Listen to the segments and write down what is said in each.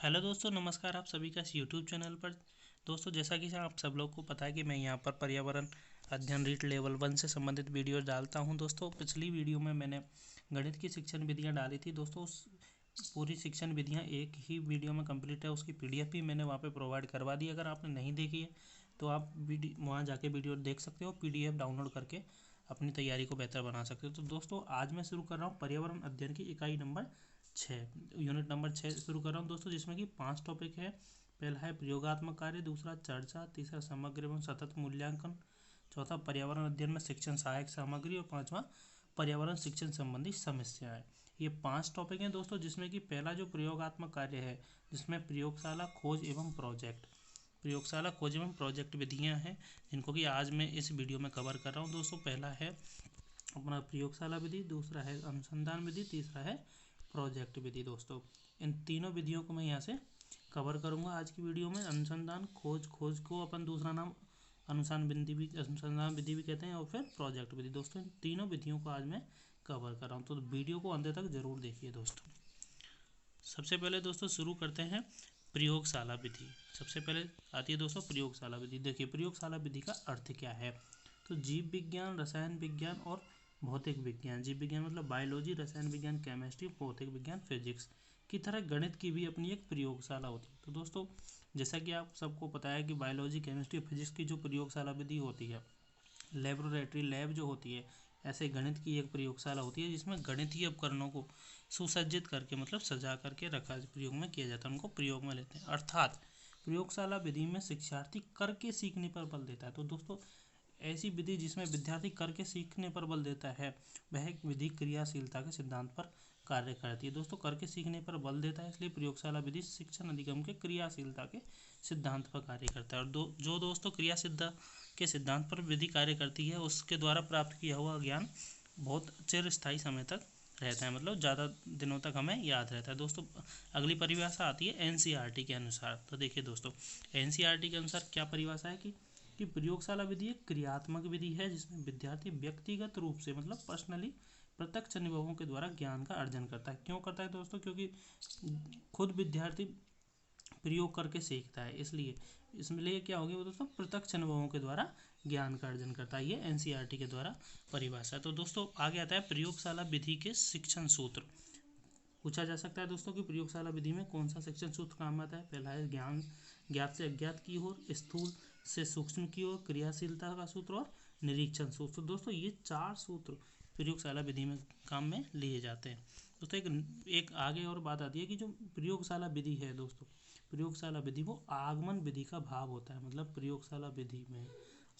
Hello दोस्तों, नमस्कार। आप सभी का इस यूट्यूब चैनल पर। दोस्तों, जैसा कि आप सब लोग को पता है कि मैं यहाँ पर पर्यावरण अध्ययन रीट लेवल 1 से संबंधित वीडियो डालता हूँ। दोस्तों, पिछली वीडियो में मैंने गणित की शिक्षण विधियाँ डाली थी। दोस्तों, उस पूरी शिक्षण विधियाँ एक ही वीडियो में कंप्लीट है। उसकी PDF भी मैंने वहाँ पर प्रोवाइड करवा दी। अगर आपने नहीं देखी है तो आप वहाँ जाके वीडियो देख सकते हो, PDF डाउनलोड करके अपनी तैयारी को बेहतर बना सकते हो। तो दोस्तों, आज मैं शुरू कर रहा हूँ पर्यावरण अध्ययन की इकाई नंबर 6, यूनिट नंबर 6 शुरू कर रहा हूँ दोस्तों, जिसमें कि 5 टॉपिक है। पहला है प्रयोगात्मक कार्य, दूसरा चर्चा, तीसरा समग्र एवं सतत मूल्यांकन, चौथा पर्यावरण अध्ययन में शिक्षण सहायक सामग्री और पांचवा पर्यावरण शिक्षण संबंधी समस्याएं। ये 5 टॉपिक हैं दोस्तों, जिसमें कि पहला जो प्रयोगात्मक कार्य है, जिसमें प्रयोगशाला खोज एवं प्रोजेक्ट विधियाँ हैं, जिनको कि आज मैं इस वीडियो में कवर कर रहा हूँ दोस्तों। पहला है अपना प्रयोगशाला विधि, दूसरा है अनुसंधान विधि, तीसरा है प्रोजेक्ट विधि। दोस्तों, इन तीनों विधियों को मैं यहाँ से कवर करूँगा आज की वीडियो में। अनुसंधान खोज को अपन दूसरा नाम अनुसंधान विधि भी कहते हैं, और फिर प्रोजेक्ट विधि। दोस्तों, इन तीनों विधियों को आज मैं कवर कर रहा हूँ, तो वीडियो को अंत तक जरूर देखिए दोस्तों। सबसे पहले दोस्तों शुरू करते हैं प्रयोगशाला विधि। सबसे पहले आती है दोस्तों प्रयोगशाला विधि। देखिए, प्रयोगशाला विधि का अर्थ क्या है। तो जीव विज्ञान, रसायन विज्ञान और भौतिक विज्ञान, जीव विज्ञान मतलब बायोलॉजी, रसायन विज्ञान केमिस्ट्री, भौतिक विज्ञान फिजिक्स की तरह गणित की भी अपनी एक प्रयोगशाला होती है। तो दोस्तों, जैसा कि आप सबको पता है कि बायोलॉजी, केमिस्ट्री, फिजिक्स की जो प्रयोगशाला विधि होती है, लेबोरेटरी लैब जो होती है, ऐसे गणित की एक प्रयोगशाला होती है, जिसमें गणितीय उपकरणों को सुसज्जित करके मतलब सजा करके रखा प्रयोग में किया जाता है, उनको प्रयोग में लेते हैं। अर्थात प्रयोगशाला विधि में शिक्षार्थी करके सीखने पर बल देता है। तो दोस्तों, ऐसी विधि जिसमें विद्यार्थी करके सीखने पर बल देता है, वह विधि क्रियाशीलता के सिद्धांत पर कार्य करती है। दोस्तों, करके सीखने पर बल देता है, इसलिए प्रयोगशाला विधि शिक्षण अधिगम के क्रियाशीलता के सिद्धांत पर कार्य करता है। और जो दोस्तों क्रियाशीलता के सिद्धांत पर विधि कार्य करती है, उसके द्वारा प्राप्त किया हुआ ज्ञान बहुत चिरस्थायी समय तक रहता है, मतलब ज़्यादा दिनों तक हमें याद रहता है। दोस्तों, अगली परिभाषा आती है NCERT के अनुसार। तो देखिए दोस्तों, NCERT के अनुसार क्या परिभाषा है कि प्रयोगशाला विधि एक क्रियात्मक विधि है, जिसमें विद्यार्थी व्यक्तिगत रूप से मतलब पर्सनली प्रत्यक्ष अनुभवों के द्वारा ज्ञान का अर्जन करता है। क्यों करता है दोस्तों? क्योंकि खुद विद्यार्थी प्रयोग करके सीखता है, इसलिए इसमें क्या हो गया दोस्तों, प्रत्यक्ष अनुभवों के द्वारा ज्ञान का अर्जन करता है। ये NCERT के द्वारा परिभाषा। तो दोस्तों, आगे आता है प्रयोगशाला विधि के शिक्षण सूत्र। पूछा जा सकता है दोस्तों कि प्रयोगशाला विधि में कौन सा शिक्षण सूत्र काम आता है। पहला है ज्ञात से अज्ञात की ओर, स्थूल से सूक्ष्म की ओर, क्रियाशीलता का सूत्र और निरीक्षण सूत्र। दोस्तों, ये 4 सूत्र प्रयोगशाला विधि में काम में लिए जाते हैं। दोस्तों, एक आगे और बात आती है कि जो प्रयोगशाला विधि है दोस्तों, प्रयोगशाला विधि वो आगमन विधि का भाग होता है। मतलब प्रयोगशाला विधि में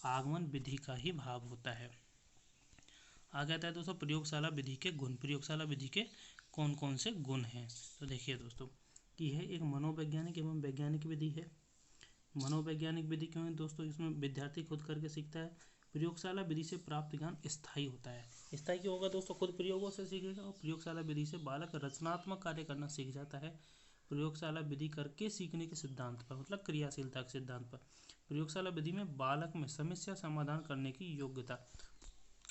आगमन विधि का ही भाग होता है। आगे आता है दोस्तों प्रयोगशाला विधि के गुण। प्रयोगशाला विधि के कौन कौन से गुण हैं। तो देखिए दोस्तों कि यह एक मनोवैज्ञानिक एवं वैज्ञानिक विधि है। मनोवैज्ञानिक विधि क्यों है दोस्तों? इसमें विद्यार्थी खुद करके सीखता है। प्रयोगशाला विधि से प्राप्त ज्ञान स्थायी होता है। स्थायी क्यों होगा दोस्तों? खुद प्रयोगों से सीखेगा, और प्रयोगशाला विधि से बालक रचनात्मक कार्य करना सीख जाता है। प्रयोगशाला विधि करके सीखने के सिद्धांत पर मतलब क्रियाशीलता के सिद्धांत पर। प्रयोगशाला विधि में बालक में समस्या समाधान करने की योग्यता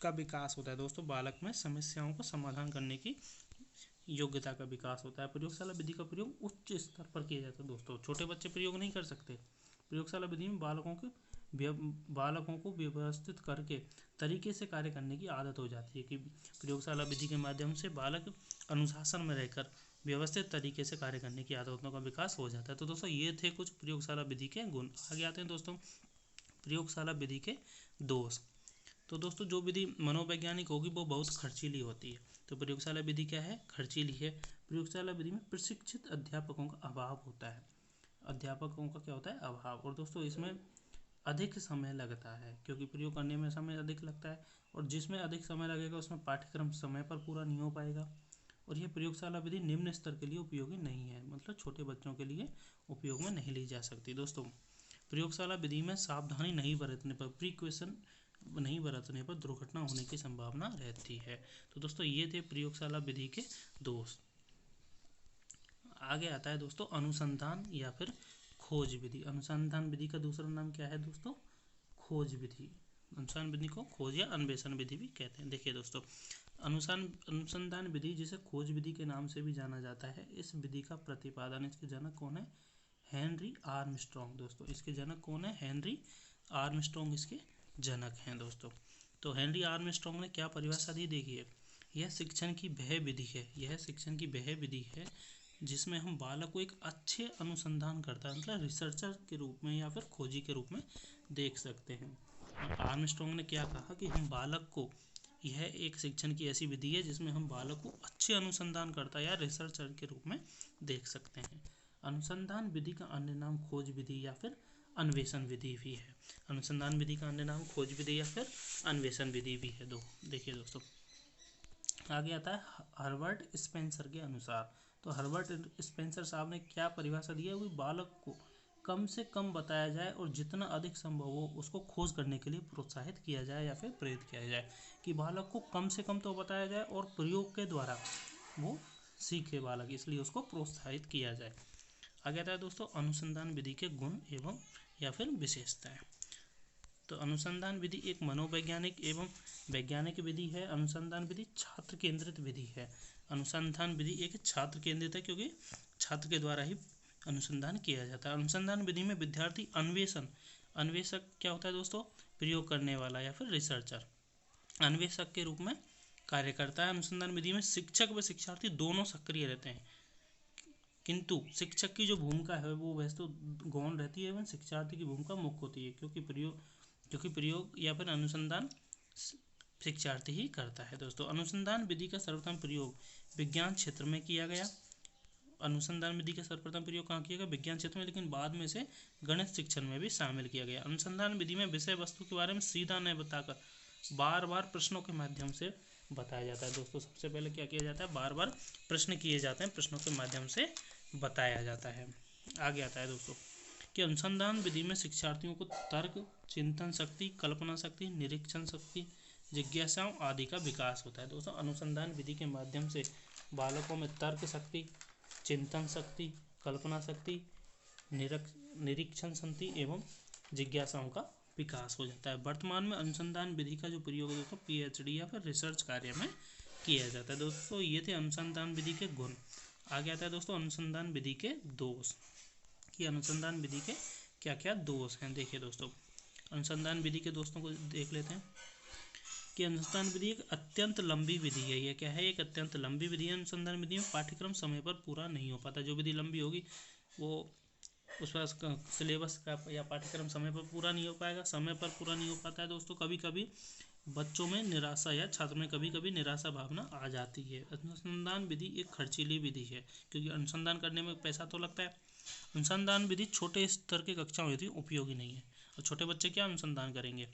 का विकास होता है। दोस्तों, बालक में समस्याओं को समाधान करने की योग्यता का विकास होता है। प्रयोगशाला विधि का प्रयोग उच्च स्तर पर किया जाता है। दोस्तों, छोटे बच्चे प्रयोग नहीं कर सकते। प्रयोगशाला विधि में बालकों को व्यवस्थित करके तरीके से कार्य करने की आदत हो जाती है कि प्रयोगशाला विधि के माध्यम से बालक अनुशासन में रहकर व्यवस्थित तरीके से कार्य करने की आदतों का विकास हो जाता है। तो दोस्तों, ये थे कुछ प्रयोगशाला विधि के गुण। आगे आते हैं दोस्तों प्रयोगशाला विधि के दोष। तो दोस्तों, जो विधि मनोवैज्ञानिक होगी वो बहुत खर्चीली होती है। तो प्रयोगशाला विधि क्या है? खर्चीली है। प्रयोगशाला विधि में प्रशिक्षित अध्यापकों का अभाव होता है। अध्यापकों का क्या होता है? अभाव। और दोस्तों, इसमें अधिक समय लगता है, क्योंकि प्रयोग करने में समय अधिक लगता है, और जिसमें अधिक समय लगेगा उसमें पाठ्यक्रम समय पर पूरा नहीं हो पाएगा। और यह प्रयोगशाला विधि निम्न स्तर के लिए उपयोगी नहीं है, मतलब छोटे बच्चों के लिए उपयोग में नहीं ली जा सकती। दोस्तों, प्रयोगशाला विधि में सावधानी नहीं बरतने पर प्रिकॉशन नहीं बरतने पर दुर्घटना होने की संभावना रहती है। तो दोस्तों, ये थे प्रयोगशाला विधि के दोष। आगे आता है दोस्तों अनुसंधान या फिर खोज विधि। अनुसंधान विधि का दूसरा नाम क्या है दोस्तों? खोज विधि। अनुसंधान विधि को खोज या अन्वेषण विधि भी कहते हैं। देखिए दोस्तों, अनुसंधान विधि, जिसे खोज विधि के नाम से भी जाना जाता है, इस विधि का प्रतिपादन, इसके जनक कौन है? Henry Armstrong. दोस्तों इसके जनक कौन है? हेनरी आर्मस्ट्रॉन्ग इसके जनक हैं दोस्तों। तो हेनरी आर्मस्ट्रॉन्ग ने क्या परिभाषा दी? देखिए, यह शिक्षण की वह विधि है, यह शिक्षण की वह विधि है जिसमें हम बालक को एक अच्छे अनुसंधानकर्ता मतलब रिसर्चर के रूप में या फिर खोजी के रूप में देख सकते हैं। आर्मस्ट्रॉन्ग ने क्या कहा कि हम बालक को, यह एक शिक्षण की ऐसी विधि है जिसमें हम बालक को अच्छे अनुसंधानकर्ता या रिसर्चर के रूप में देख सकते हैं। अनुसंधान विधि का अन्य नाम खोज विधि या फिर अन्वेषण विधि भी है। अनुसंधान विधि का अन्य नाम खोज विधि या फिर अन्वेषण विधि भी है। देखिए दोस्तों, आगे आता है हर्बर्ट स्पेंसर के अनुसार। तो हर्बर्ट स्पेंसर साहब ने क्या परिभाषा दी है? वो बालक को कम से कम बताया जाए और जितना अधिक संभव हो उसको खोज करने के लिए प्रोत्साहित किया जाए या फिर प्रेरित किया जाए, कि बालक को कम से कम तो बताया जाए और प्रयोग के द्वारा वो सीखे बालक, इसलिए उसको प्रोत्साहित किया जाए। आगे आता है दोस्तों अनुसंधान विधि के गुण एवं या फिर विशेषताएं। तो अनुसंधान विधि एक मनोवैज्ञानिक एवं वैज्ञानिक विधि है। अनुसंधान विधि छात्र केंद्रित विधि है। अनुसंधान विधि एक छात्र केंद्रित है क्योंकि छात्र के द्वारा ही अनुसंधान किया जाता है। अनुसंधान विधि में विद्यार्थी अन्वेषक क्या होता है दोस्तों? प्रयोग करने वाला या फिर रिसर्चर, अन्वेषक के रूप में कार्य करता है। अनुसंधान विधि में शिक्षक व शिक्षार्थी दोनों सक्रिय रहते हैं, किंतु शिक्षक की जो भूमिका है वो वैसे तो गौण रहती है एवं शिक्षार्थी की भूमिका मुख्य होती है, क्योंकि प्रयोग या फिर अनुसंधान शिक्षार्थी ही करता है। दोस्तों अनुसंधान विधि का सर्वप्रथम प्रयोग विज्ञान क्षेत्र में किया गया। अनुसंधान विधि का सर्वप्रथम प्रयोग कहाँ किया गया? विज्ञान क्षेत्र में, लेकिन बाद में इसे गणित शिक्षण में भी शामिल किया गया। अनुसंधान विधि में विषय वस्तु के बारे में सीधा नहीं बताकर बार बार प्रश्नों के माध्यम से बताया जाता है। दोस्तों सबसे पहले क्या किया जाता है? बार बार प्रश्न किए जाते हैं, प्रश्नों के माध्यम से बताया जाता है। आगे आता है दोस्तों कि अनुसंधान विधि में शिक्षार्थियों को तर्क, चिंतन शक्ति, कल्पना शक्ति, निरीक्षण शक्ति, जिज्ञासाओं आदि का विकास होता है। दोस्तों अनुसंधान विधि के माध्यम से बालकों में तर्क शक्ति, चिंतन शक्ति, कल्पना शक्ति, निरीक्षण शक्ति एवं जिज्ञासाओं का विकास हो जाता है। वर्तमान में अनुसंधान विधि का जो प्रयोग है दोस्तों पीएचडी या फिर रिसर्च कार्य में किया जाता है। दोस्तों ये थे अनुसंधान विधि के गुण। आगे आता है दोस्तों अनुसंधान विधि के दोष, कि अनुसंधान विधि के क्या क्या दोष हैं। देखिए दोस्तों अनुसंधान विधि के दोस्तों को देख लेते हैं कि अनुसंधान विधि एक अत्यंत लंबी विधि है। यह क्या है? एक अत्यंत लंबी विधि है। अनुसंधान विधि में पाठ्यक्रम समय पर पूरा नहीं हो पाता। जो विधि लंबी होगी वो उस पर सिलेबस का या पाठ्यक्रम समय पर पूरा नहीं हो पाएगा, समय पर पूरा नहीं हो पाता है। दोस्तों कभी कभी बच्चों में निराशा या छात्र में कभी कभी निराशा भावना आ जाती है। अनुसंधान विधि एक खर्चीली विधि है क्योंकि अनुसंधान करने में पैसा तो लगता है। अनुसंधान विधि छोटे स्तर के कक्षाओं में उपयोगी नहीं है और छोटे बच्चे क्या अनुसंधान करेंगे।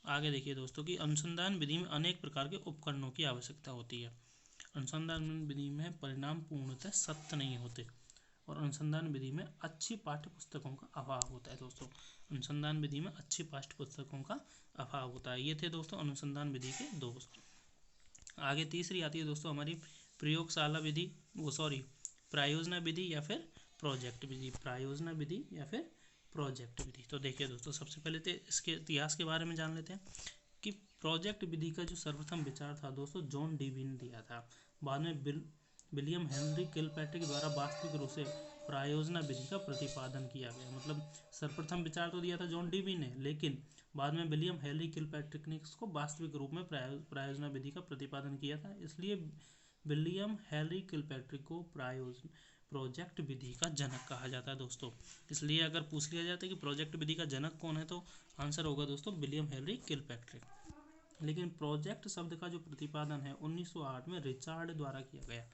आगे देखिए दोस्तों कि अनुसंधान विधि में अनेक प्रकार के उपकरणों की आवश्यकता होती है। अनुसंधान विधि में परिणाम पूर्णतः सत्य नहीं होते और अनुसंधान विधि में अच्छी पाठ्य पुस्तकों का अभाव होता है। दोस्तों अनुसंधान विधि में अच्छी पाठ्य पुस्तकों का अभाव होता है। ये थे दोस्तों अनुसंधान विधि के दोष। आगे तीसरी आती है दोस्तों हमारी प्रयोगशाला विधि, प्रायोजना विधि या फिर प्रोजेक्ट विधि। प्रायोजना विधि या फिर प्रोजेक्ट विधि। तो देखिए दोस्तों सबसे पहले तो इसके इतिहास के बारे में जान लेते हैं कि प्रोजेक्ट विधि का जो सर्वप्रथम विचार था दोस्तों जॉन डीवी ने दिया था। बाद में विलियम हेनरी किलपैट्रिक द्वारा वास्तविक रूप से प्रायोजना विधि का प्रतिपादन किया गया। मतलब सर्वप्रथम विचार तो दिया था जॉन डीवी ने, लेकिन बाद में विलियम हेनरी किलपैट्रिक ने इसको वास्तविक रूप में प्रायोजना विधि का प्रतिपादन किया था। इसलिए विलियम हेनरी किलपैट्रिक को प्रोजेक्ट विधि का जनक कहा जाता है दोस्तों। इसलिए अगर पूछ लिया जाता है कि प्रोजेक्ट विधि का जनक कौन है तो आंसर होगा दोस्तों विलियम हेनरी किलपैट्रिक। लेकिन प्रोजेक्ट शब्द का जो प्रतिपादन है 1908 में रिचार्ड द्वारा किया गया।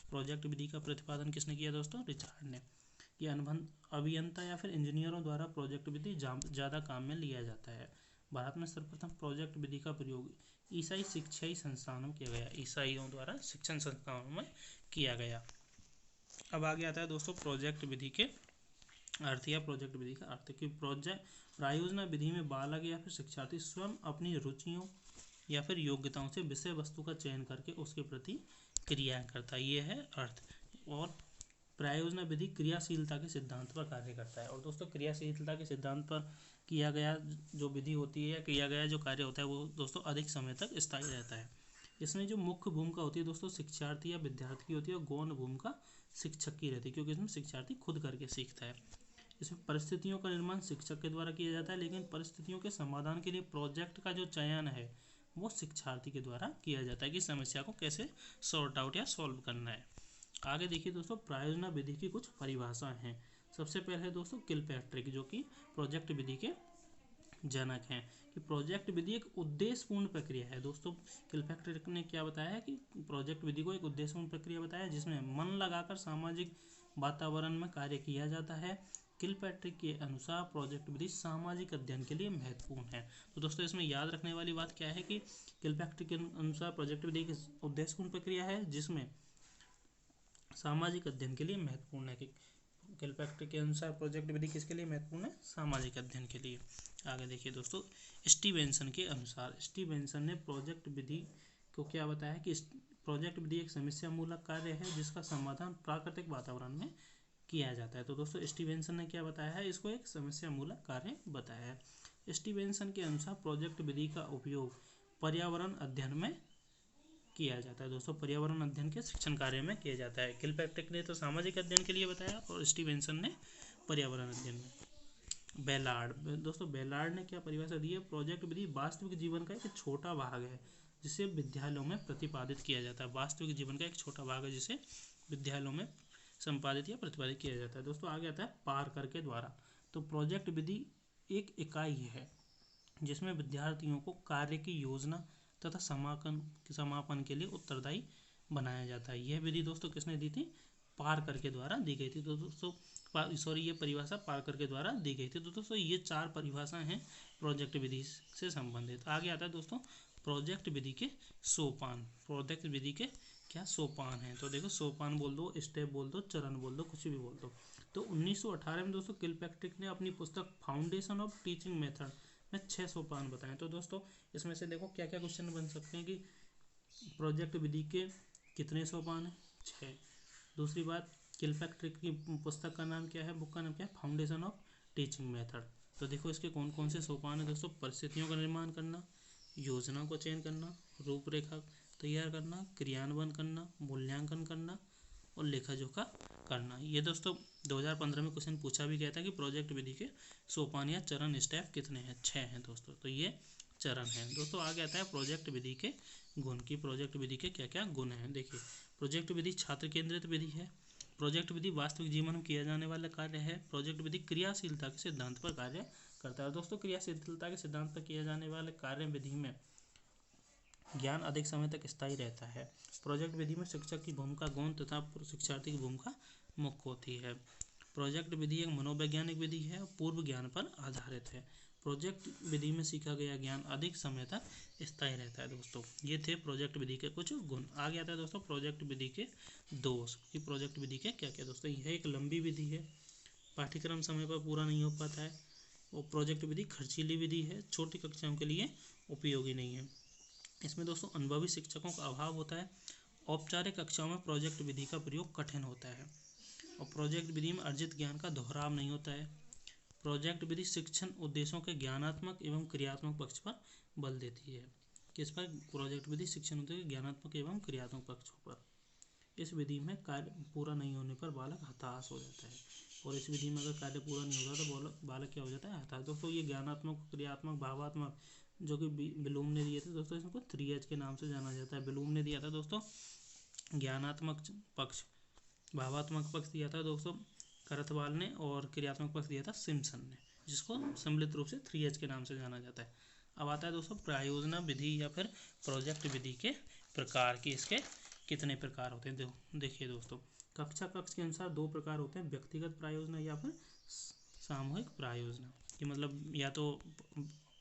प्रोजेक्ट विधि का प्रतिपादन किसने किया दोस्तों? रिचार्ड ने। कि अभियंता या फिर इंजीनियरों द्वारा प्रोजेक्ट विधि ज़्यादा काम में लिया जाता है। भारत में सर्वप्रथम प्रोजेक्ट विधि का प्रयोग ईसाई शिक्षाई संस्थानों में किया गया। ईसाइयों द्वारा शिक्षण संस्थानों में किया गया। अब आगे आता है दोस्तों प्रोजेक्ट विधि के अर्थ या प्रोजेक्ट विधि का अर्थ। कि प्रायोजना विधि में बालक या फिर शिक्षार्थी स्वयं अपनी रुचियों या फिर योग्यताओं से विषय वस्तु का चयन करके उसके प्रति क्रिया करता है, ये है अर्थ। और प्रायोजना विधि क्रियाशीलता के सिद्धांत पर कार्य करता है। और दोस्तों क्रियाशीलता के सिद्धांत पर किया गया जो विधि होती है या किया गया जो कार्य होता है वो दोस्तों अधिक समय तक स्थायी रहता है। इसमें जो मुख्य भूमिका होती है दोस्तों शिक्षार्थी या विद्यार्थी की होती है, और गौण भूमिका शिक्षक की रहती है, क्योंकि इसमें शिक्षार्थी खुद करके सीखता है। इसमें परिस्थितियों का निर्माण शिक्षक के द्वारा किया जाता है, लेकिन परिस्थितियों के समाधान के लिए प्रोजेक्ट का जो चयन है वो शिक्षार्थी के द्वारा किया जाता है कि समस्या को कैसे सॉर्ट आउट या सॉल्व करना है। आगे देखिए दोस्तों, प्रायोजना विधि की कुछ परिभाषाएं हैं। सबसे पहले है दोस्तों किलपैट्रिक, जो कि प्रोजेक्ट विधि के जनक हैं, कि प्रोजेक्ट विधि एक उद्देश्यपूर्ण प्रक्रिया है। दोस्तों किलपैट्रिक ने क्या बताया है कि प्रोजेक्ट विधि को एक उद्देश्यपूर्ण प्रक्रिया बताया जिसमें मन लगाकर सामाजिक वातावरण में कार्य किया जाता है। किलपैट्रिक के अनुसार प्रोजेक्ट विधि सामाजिक अध्ययन के लिए महत्वपूर्ण है। तो दोस्तों इसमें याद रखने वाली बात क्या है कि किलपैट्रिक के अनुसार प्रोजेक्ट विधि की उद्देश्यपूर्ण प्रक्रिया है जिसमें सामाजिक अध्ययन के लिए महत्वपूर्ण है। कि किलपैट्रिक के अनुसार प्रोजेक्ट विधि किसके लिए महत्वपूर्ण है? सामाजिक अध्ययन के लिए। आगे देखिए दोस्तों, स्टीवेंसन के अनुसार, स्टीवेंसन ने प्रोजेक्ट विधि को क्या बताया कि प्रोजेक्ट विधि एक समस्या मूलक कार्य है जिसका समाधान प्राकृतिक वातावरण में किया जाता है। तो दोस्तों स्टीवेंसन ने क्या बताया है? इसको एक समस्या मूलक कार्य बताया है। स्टीवेंसन के अनुसार प्रोजेक्ट विधि का उपयोग पर्यावरण अध्ययन में किया जाता है। दोस्तों पर्यावरण अध्ययन के शिक्षण कार्य में किया जाता है। किलपैट्रिक ने तो सामाजिक अध्ययन के लिए बताया और स्टीवेंसन ने पर्यावरण अध्ययन में। बेलार्ड, दोस्तों बेलार्ड ने क्या परिभाषा दी है? प्रोजेक्ट विधि वास्तविक जीवन का एक छोटा भाग है जिसे विद्यालयों में प्रतिपादित किया जाता है। वास्तविक जीवन का एक छोटा भाग है जिसे विद्यालयों में संपादित या प्रतिपादित किया जाता है। दोस्तों आगे आता है पार्कर के द्वारा। तो प्रोजेक्ट विधि एक इकाई है जिसमें विद्यार्थियों को कार्य की योजना तथा समापन के लिए उत्तरदायी बनाया जाता है। यह विधि दोस्तों किसने दी थी? पार्कर के द्वारा दी गई थी। तो दोस्तों ये परिभाषा पार्कर के द्वारा दी गई थी। तो दोस्तों ये 4 परिभाषाएं हैं प्रोजेक्ट विधि से संबंधित। आगे आता है दोस्तों प्रोजेक्ट विधि के सोपान। प्रोजेक्ट विधि के क्या सोपान हैं? तो देखो सोपान बोल दो, स्टेप बोल दो, चरण बोल दो, कुछ भी बोल दो। तो 1918 में दोस्तों किलपैट्रिक ने अपनी पुस्तक फाउंडेशन ऑफ टीचिंग मेथड में 6 सोपान बताएं। तो दोस्तों इसमें से देखो क्या क्या क्वेश्चन बन सकते हैं कि प्रोजेक्ट विधि के कितने सोपान हैं? 6। दूसरी बात, किलपैट्रिक की पुस्तक का नाम क्या है? बुक का नाम क्या है? Foundation of teaching method. तो देखो इसके कौन कौन से सोपान है दोस्तों? परिस्थितियों का निर्माण करना, योजना को चयन करना, रूपरेखा तैयार करना, क्रियान्वयन करना, मूल्यांकन करना और लेखा जोखा करना। ये दोस्तों 2015 में क्वेश्चन पूछा भी गया था कि प्रोजेक्ट विधि के सोपान या चरण स्टेप कितने हैं? 6 हैं दोस्तों। तो ये चरण हैं दोस्तों। आगे आता है प्रोजेक्ट विधि के गुण की प्रोजेक्ट विधि के क्या क्या गुण हैं। देखिए प्रोजेक्ट विधि छात्र केंद्रित विधि है। प्रोजेक्ट विधि वास्तविक जीवन में किया जाने वाला कार्य है। प्रोजेक्ट विधि क्रियाशीलता के सिद्धांत पर कार्य करता है। दोस्तों क्रियाशीलता के सिद्धांत पर किए जाने वाले कार्य विधि में ज्ञान अधिक समय तक स्थायी रहता है। प्रोजेक्ट विधि में शिक्षक की भूमिका गौण तथा शिक्षार्थी की भूमिका मुख्य होती है। प्रोजेक्ट विधि एक मनोवैज्ञानिक विधि है और पूर्व ज्ञान पर आधारित है। प्रोजेक्ट विधि में सीखा गया ज्ञान अधिक समय तक स्थायी रहता है। दोस्तों ये थे प्रोजेक्ट विधि के कुछ गुण। आगे आता है दोस्तों प्रोजेक्ट विधि के दोष कि प्रोजेक्ट विधि के क्या क्या। दोस्तों यह एक लंबी विधि है, पाठ्यक्रम समय पर पूरा नहीं हो पाता है, और प्रोजेक्ट विधि खर्चीली विधि है, छोटी कक्षाओं के लिए उपयोगी नहीं है। इसमें दोस्तों अनुभवी शिक्षकों का अभाव होता है। औपचारिक कक्षाओं में प्रोजेक्ट विधि का प्रयोग कठिन होता है और प्रोजेक्ट विधि में अर्जित ज्ञान का दोहराव नहीं होता है। प्रोजेक्ट विधि शिक्षण उद्देश्यों के ज्ञानात्मक एवं क्रियात्मक पक्ष पर बल देती है। किस पर? प्रोजेक्ट विधि शिक्षण उद्देश्य के ज्ञानात्मक एवं क्रियात्मक पक्षों पर। इस विधि में कार्य पूरा नहीं होने पर बालक हताश हो जाता है, और इस विधि में अगर कार्य पूरा नहीं होता तो बालक क्या हो जाता है? हताश। दोस्तों ये ज्ञानात्मक, क्रियात्मक, भावात्मक जो कि ब्लूम ने दिए थे दोस्तों, इसको 3H के नाम से जाना जाता है। ब्लूम ने दिया था दोस्तों ज्ञानात्मक पक्ष, भावात्मक पक्ष दिया था दोस्तों करथवाल ने, और क्रियात्मक पक्ष दिया था सिम्पसन ने, जिसको सम्मिलित रूप से 3H के नाम से जाना जाता है। अब आता है दोस्तों प्रायोजना विधि या फिर प्रोजेक्ट विधि के प्रकार की इसके कितने प्रकार होते हैं। देखिए दोस्तों कक्षा कक्ष के अनुसार 2 प्रकार होते हैं, व्यक्तिगत प्रायोजना या फिर सामूहिक प्रायोजना। कि मतलब या तो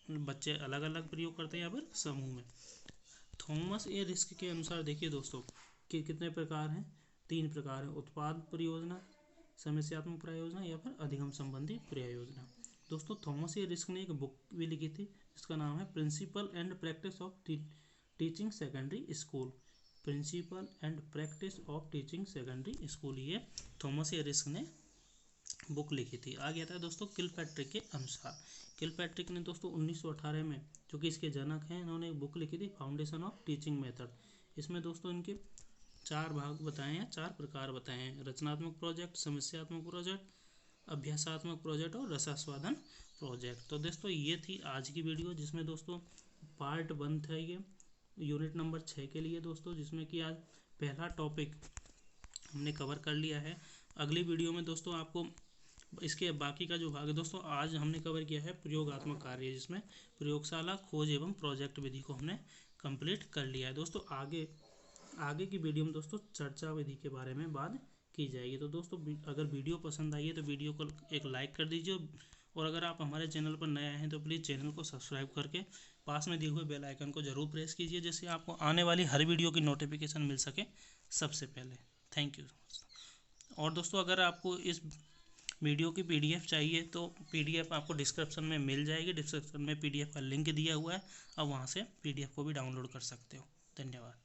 बच्चे अलग अलग प्रयोग करते हैं या फिर समूह में। थॉमस ए रिस्क के अनुसार देखिए दोस्तों कि कितने प्रकार हैं? 3 प्रकार हैं, उत्पाद परियोजना, समस्यात्मक परियोजना या फिर अधिगम संबंधी परियोजना। दोस्तों थॉमस ए रिस्क ने एक बुक भी लिखी थी जिसका नाम है principle and practice of teaching secondary school. Principle and practice of teaching secondary school, ये थॉमस ए रिस्क ने बुक लिखी थी। आ गया था दोस्तों किलपैट्रिक के अनुसार। किलपैट्रिक ने दोस्तों 1918 में, जो कि इसके जनक हैं, इन्होंने एक बुक लिखी थी फाउंडेशन ऑफ टीचिंग मेथड। इसमें दोस्तों इनके 4 भाग बताए हैं, 4 प्रकार बताए हैं: रचनात्मक प्रोजेक्ट, समस्यात्मक प्रोजेक्ट, अभ्यासात्मक प्रोजेक्ट और रसास्वादन प्रोजेक्ट। तो दोस्तों ये थी आज की वीडियो, जिसमें दोस्तों पार्ट 1 था ये यूनिट नंबर 6 के लिए दोस्तों, जिसमें कि आज पहला टॉपिक हमने कवर कर लिया है। अगली वीडियो में दोस्तों आपको इसके बाकी का जो भाग है दोस्तों, आज हमने कवर किया है प्रयोगात्मक कार्य, जिसमें प्रयोगशाला खोज एवं प्रोजेक्ट विधि को हमने कंप्लीट कर लिया है दोस्तों। आगे की वीडियो में दोस्तों चर्चा विधि के बारे में बात की जाएगी। तो दोस्तों अगर वीडियो पसंद आई है तो वीडियो को एक लाइक कर दीजिए, और अगर आप हमारे चैनल पर नए आए हैं तो प्लीज़ चैनल को सब्सक्राइब करके पास में दिए हुए बेल आइकन को जरूर प्रेस कीजिए, जिससे आपको आने वाली हर वीडियो की नोटिफिकेशन मिल सके सबसे पहले। Thank you. और दोस्तों अगर आपको इस वीडियो की पीडीएफ चाहिए तो पीडीएफ आपको डिस्क्रिप्शन में मिल जाएगी। डिस्क्रिप्शन में पीडीएफ का लिंक दिया हुआ है, आप वहाँ से पीडीएफ को भी डाउनलोड कर सकते हो। धन्यवाद।